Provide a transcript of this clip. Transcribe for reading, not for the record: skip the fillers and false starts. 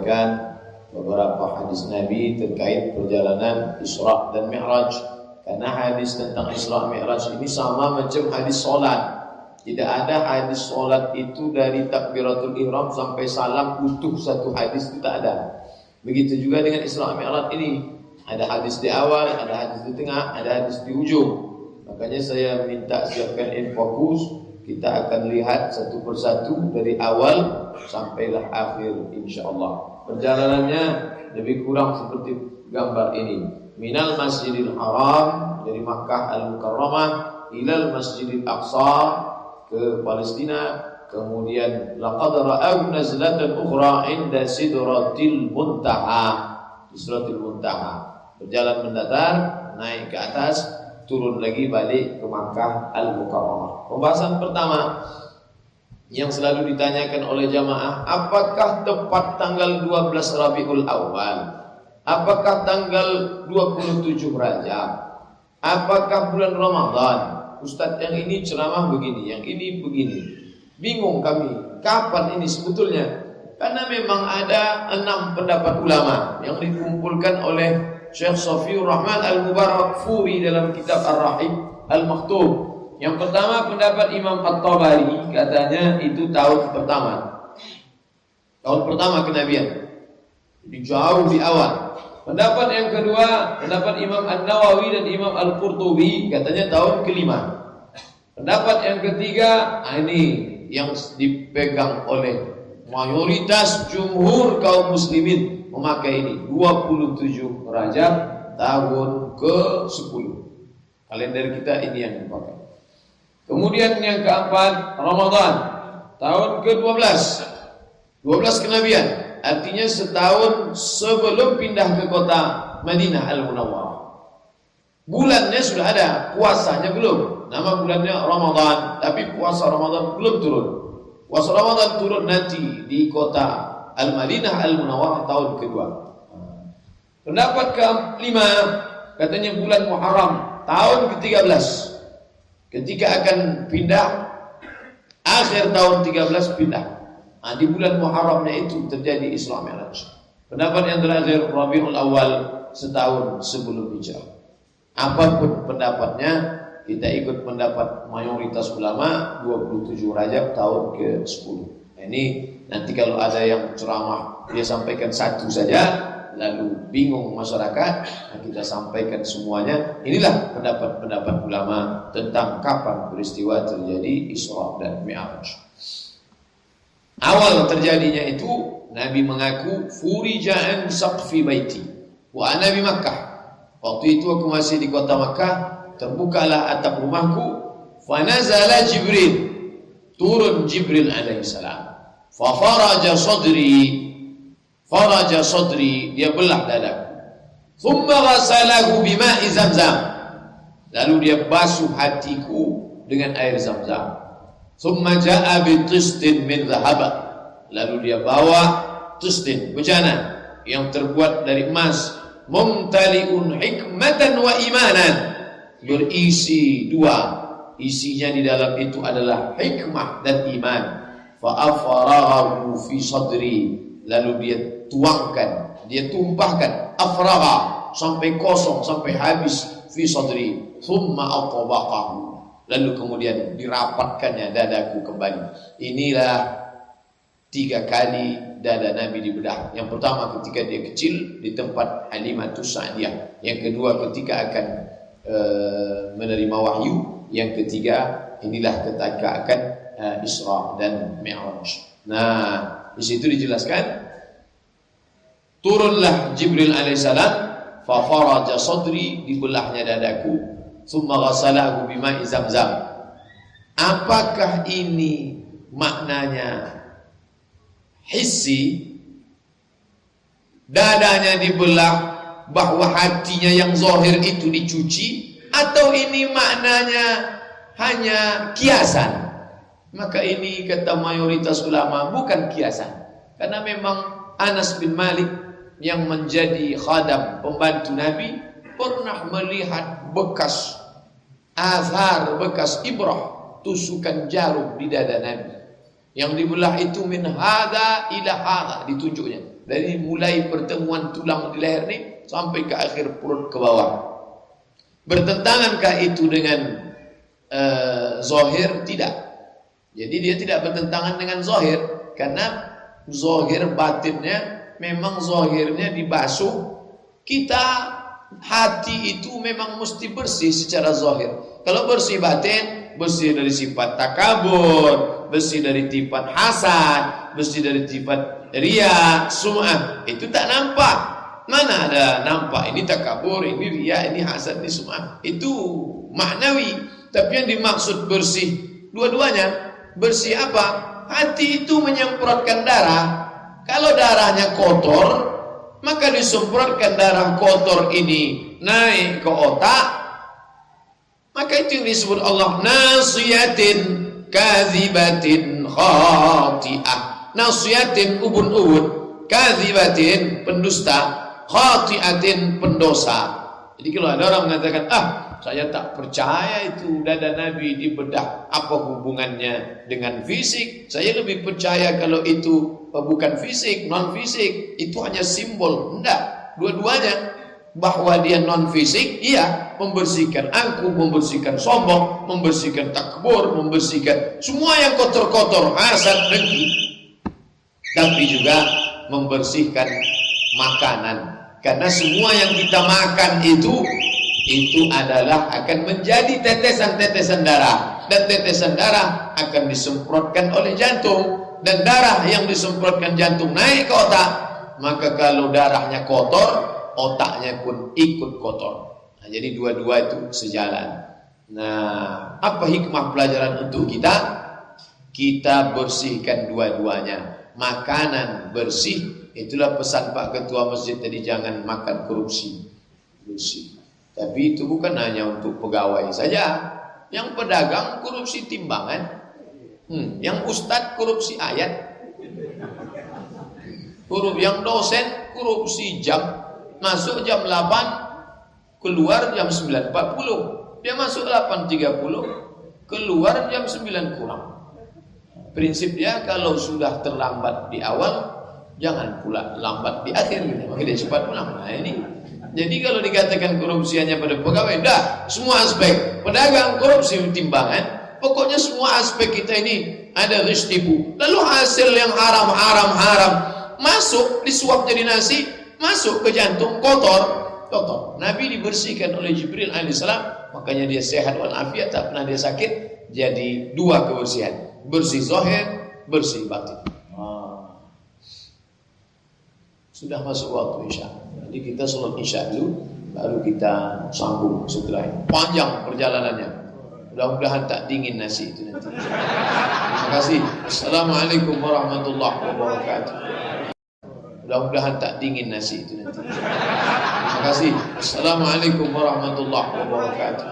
menyampaikan beberapa hadis Nabi terkait perjalanan Isra dan Mi'raj. Karena hadis tentang Isra Mi'raj ini sama macam hadis solat. Tidak ada hadis solat itu dari takbiratul ihram sampai salam utuh satu hadis, itu tak ada. Begitu juga dengan Isra Mi'raj ini. Ada hadis di awal, ada hadis di tengah, ada hadis di ujung. Makanya saya minta siapkan infokus. Kita akan lihat satu persatu dari awal sampailah akhir insyaallah. Perjalanannya lebih kurang seperti gambar ini. Minal Masjidil Haram, dari Makkah Al-Mukarramah, ilal Masjidil Aqsa, ke Palestina. Kemudian laqad ra'aw nazlatan ukhra 'inda sidratil muntaha, di Sidratil Muntaha. Berjalan mendatar, naik ke atas, turun lagi balik ke Makkah Al-Mukarramah. Pembahasan pertama yang selalu ditanyakan oleh jamaah, apakah tepat tanggal 12 Rabiul Awal? Apakah tanggal 27 Rajab? Apakah bulan Ramadan? Ustaz yang ini ceramah begini, yang ini begini. Bingung kami, kapan ini sebetulnya? Karena memang ada 6 pendapat ulama yang dikumpulkan oleh Syekh Safiur Rahman Al-Mubarakfuri dalam kitab Ar-Rahib Al-Makhtub. Yang pertama pendapat Imam At-Tabari, katanya itu tahun pertama. Tahun pertama kenabian. Jadi jauh di awal. Pendapat yang kedua, pendapat Imam An-Nawawi dan Imam Al-Qurtubi, katanya tahun kelima. Pendapat yang ketiga, ini yang dipegang oleh mayoritas jumhur kaum muslimin memakai ini, 27 Rajab tahun ke-10. Kalender kita ini yang dipakai. Kemudian yang keempat, Ramadan tahun ke-12. 12 kenabian. Artinya setahun sebelum pindah ke kota Madinah Al-Munawwarah. Bulannya sudah ada, puasanya belum. Nama bulannya Ramadan, tapi puasa Ramadan belum turun. Puasa Ramadan turun nanti di kota Al-Madinah Al-Munawwarah tahun kedua. Pendapat kelima, katanya bulan Muharram tahun ke-13. Ketika akan pindah, akhir tahun 13 pindah. Nah, di bulan Muharramnya itu terjadi Isra Mi'raj. Pendapat yang terakhir, Rabiul Awal setahun sebelum hijrah. Apapun pendapatnya, kita ikut pendapat mayoritas ulama 27 Rajab tahun ke-10. Ini nanti kalau ada yang ceramah dia sampaikan satu saja, lalu bingung masyarakat, nah kita sampaikan semuanya. Inilah pendapat-pendapat ulama tentang kapan peristiwa terjadi Isra dan Mi'raj. Awal terjadinya itu Nabi mengaku furija'an saqfi baiti wa ana bi Makkah. Waktu itu aku masih di kota Makkah, terbukalah atap rumahku, fa nazala Jibril, turun Jibril alaihi salam. Fa faraja sadri, dia belah dadaku. Thumma ghasalahu bima'i Zamzam, lalu dia basuh hatiku dengan air Zamzam. Thumma ja'a bitistin min dhahaba, lalu dia bawa tistin, bejana yang terbuat dari emas, mumtali'un hikmatan wa imanan, berisi dua, isinya di dalam itu adalah hikmah dan iman. Fa afraghahu fi sadri, lalu dia tuangkan, dia tumpahkan, afragha, sampai kosong, sampai habis, fi sadri. Thumma atbaqahu, lalu kemudian dirapatkannya dadaku kembali. Inilah 3 kali dada Nabi dibedah. Yang pertama ketika dia kecil di tempat Halimatus Sa'diyah. Yang kedua ketika akan menerima wahyu. Yang ketiga inilah ketika akan Isra dan Mi'raj. Nah, di situ dijelaskan turunlah Jibril alaihissalam, fa faraja sadri, dibelahnya dadaku. Tsumma ghasalahu bima'i Zamzam. Apakah ini maknanya hissi, dadanya dibelah, bahwa hatinya yang zahir itu dicuci, atau ini maknanya hanya kiasan? Maka ini kata mayoritas ulama bukan kiasan, karena memang Anas bin Malik yang menjadi khadam pembantu Nabi pernah melihat bekas azhar, bekas ibrah, tusukan jarum di dada Nabi. Yang dibelah itu min hadza ila hadza, ditunjuknya Dari mulai pertemuan tulang di leher ini sampai ke akhir perut ke bawah. Bertentangankah itu dengan zahir? Tidak. Jadi dia tidak bertentangan dengan zahir, karena zahir batinnya memang zahirnya dibasuh. Kita hati itu memang mesti bersih secara zahir. Kalau bersih batin, bersih dari sifat takabur, bersih dari sifat hasad, bersih dari sifat riya, sum'ah, itu tak nampak. Mana ada nampak ini takabur, ini riya, ini hasad, ini sum'ah. Itu maknawi. Tapi yang dimaksud bersih dua-duanya. Bersih apa? Hati itu menyemprotkan darah. Kalau darahnya kotor, maka disemprotkan darah kotor ini naik ke otak. Maka itu yang disebut Allah nasiyatin kadzibatin khati'ah. Nasiyatin ubun-ubun, kadzibatin pendusta, khati'atin pendosa. Jadi kalau ada orang mengatakan, saya tak percaya itu dada Nabi dibedah, apa hubungannya dengan fisik? Saya lebih percaya kalau itu bukan fisik, non fisik, itu hanya simbol. Enggak, dua-duanya. Bahwa dia non fisik, iya, membersihkan angkuh, membersihkan sombong, membersihkan takbur, membersihkan semua yang kotor-kotor, hasad, dengki. Tapi juga membersihkan makanan, karena semua yang kita makan itu adalah akan menjadi tetesan-tetesan darah, dan tetesan darah akan disemprotkan oleh jantung, dan darah yang disemprotkan jantung naik ke otak. Maka kalau darahnya kotor, otaknya pun ikut kotor. Nah, jadi dua-dua itu sejalan. Nah, apa hikmah pelajaran untuk kita? Kita bersihkan dua-duanya. Makanan bersih, itulah pesan Pak Ketua Masjid tadi, jangan makan korupsi. Bersih. Tapi itu bukan hanya untuk pegawai saja. Yang pedagang korupsi timbangan, yang ustadz korupsi ayat, yang dosen korupsi jam. Masuk jam 8, keluar jam 9.40. Dia masuk 8.30, keluar jam 9 kurang. Prinsip dia kalau sudah terlambat di awal, jangan pula lambat di akhir gitu. Maka dia cepat pulang. Nah ini. Jadi kalau dikatakan korupsi hanya pada pegawai, dah, semua aspek. Pedagang korupsi timbangan, pokoknya semua aspek kita ini ada risk tipu. Lalu hasil yang haram masuk disuap jadi nasi, masuk ke jantung, kotor. Nabi dibersihkan oleh Jibril alaihissalam, makanya dia sehat walafiat, tak pernah dia sakit. Jadi dua kebersihan, bersih zahir, bersih batin. Sudah masuk waktu isya. Jadi kita sholat isya dulu, baru kita sambung setelah ini. Panjang perjalanannya. Mudah-mudahan tak dingin nasi itu nanti. Terima kasih. Assalamualaikum warahmatullahi wabarakatuh. Mudah-mudahan tak dingin nasi itu nanti. Terima kasih. Assalamualaikum warahmatullahi wabarakatuh.